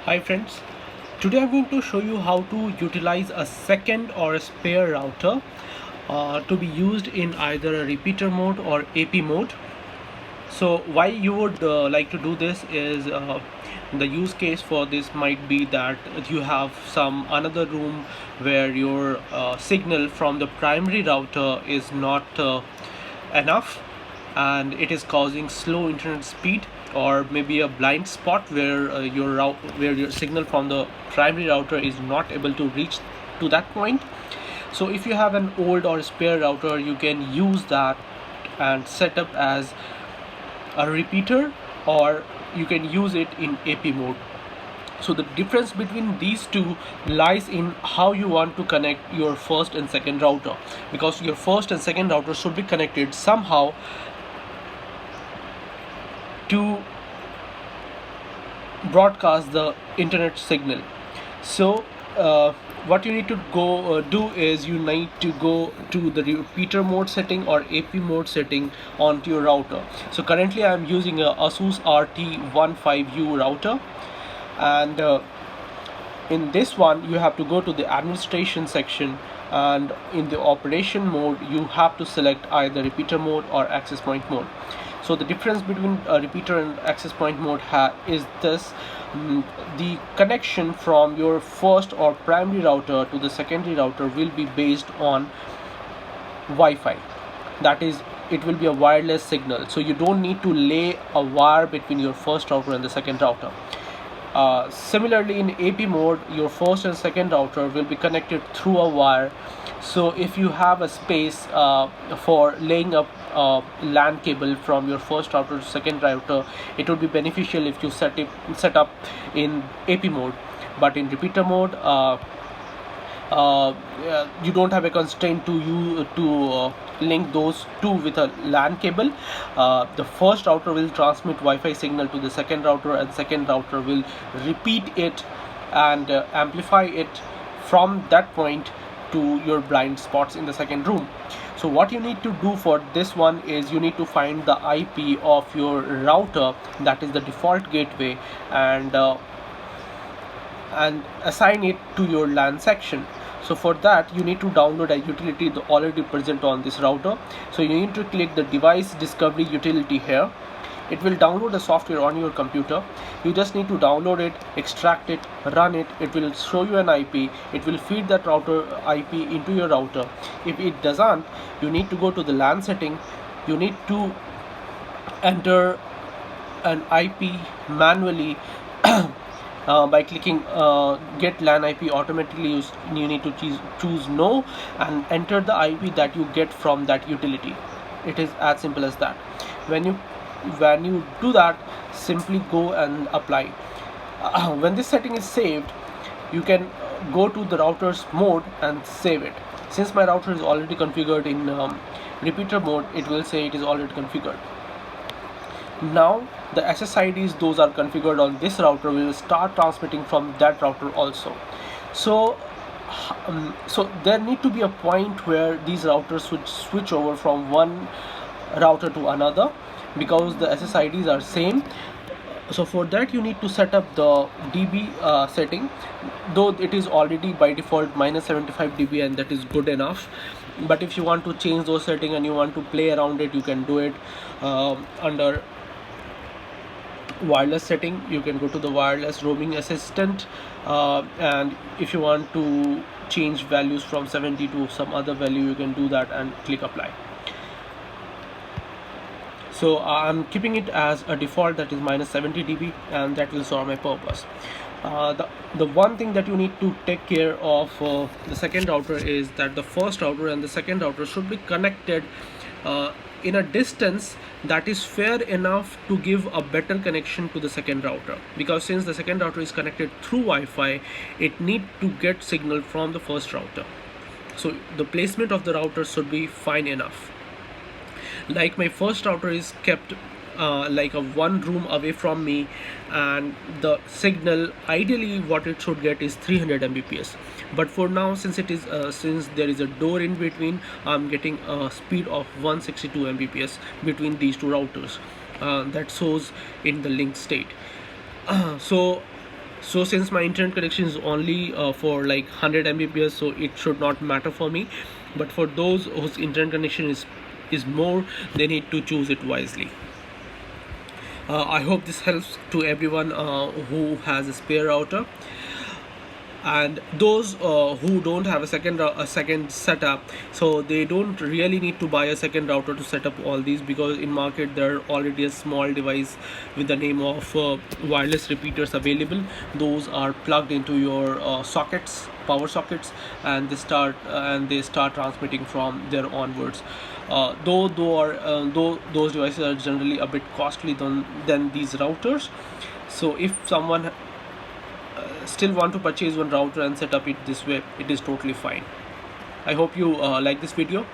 Hi friends, today I'm going to show you how to utilize a second or a spare router to be used in either a repeater mode or AP mode. So why you would like to do this is the use case for this might be that you have some another room where your signal from the primary router is not enough and it is causing slow internet speed, or maybe a blind spot where where your signal from the primary router is not able to reach to that point. So if you have an old or spare router, you can use that and set up as a repeater, or you can use it in AP mode. So the difference between these two lies in how you want to connect your first and second router, because your first and second router should be connected somehow to broadcast the internet signal. So what you need to go do is you need to go to the repeater mode setting or AP mode setting onto your router. So currently I'm using a Asus RT15U router, and in this one you have to go to the administration section, and in the operation mode you have to select either repeater mode or access point mode. So the difference between repeater and access point mode is this: the connection from your first or primary router to the secondary router will be based on Wi-Fi. That is, it will be a wireless signal, so you don't need to lay a wire between your first router and the second router. Similarly, in AP mode, your first and second router will be connected through a wire. So if you have a space for laying up LAN cable from your first router to second router, it would be beneficial if you set up in AP mode. But in repeater mode, you don't have a constraint to link those two with a LAN cable. The first router will transmit Wi-Fi signal to the second router, and second router will repeat it and amplify it from that point to your blind spots in the second room. So what you need to do for this one is you need to find the IP of your router, that is the default gateway, and assign it to your LAN section. So for that you need to download a utility already present on this router. So you need to click the device discovery utility here. It will download the software on your computer. You just need to download it, extract it, run it. It will show you an IP. It will feed that router IP into your router. If it doesn't, you need to go to the LAN setting. You need to enter an IP manually by clicking get LAN IP automatically. You need to choose no and enter the IP that you get from that utility. It is as simple as that. When you do that, simply go and apply. When this setting is saved, you can go to the router's mode and save it. Since my router is already configured in repeater mode, it will say it is already configured. Now the SSIDs those are configured on this router will start transmitting from that router also. So so there need to be a point where these routers would switch over from one router to another, because the SSIDs are same. So for that you need to set up the dB setting, though it is already by default -75 dB, and that is good enough. But if you want to change those settings and you want to play around it, you can do it under wireless setting. You can go to the wireless roaming assistant, and if you want to change values from 70 to some other value, you can do that and click apply. So I'm keeping it as a default, that is -70 dB, and that will serve my purpose. The one thing that you need to take care of the second router is that the first router and the second router should be connected in a distance that is fair enough to give a better connection to the second router, because since the second router is connected through Wi-Fi, it need to get signal from the first router. So the placement of the router should be fine enough. Like my first router is kept like a one room away from me, and the signal ideally what it should get is 300 Mbps. But for now, since there is a door in between, I'm getting a speed of 162 Mbps between these two routers. That shows in the link state. So So since my internet connection is only for like 100 Mbps, so it should not matter for me, but for those whose internet connection is more, they need to choose it wisely. I hope this helps to everyone who has a spare router, and those who don't have a second setup, so they don't really need to buy a second router to set up all these, because in market there are already a small device with the name of wireless repeaters available. Those are plugged into your sockets, power sockets, and they start transmitting from there onwards. Though those devices are generally a bit costly than these routers. So if someone still want to purchase one router and set up it this way, it is totally fine. I hope you like this video.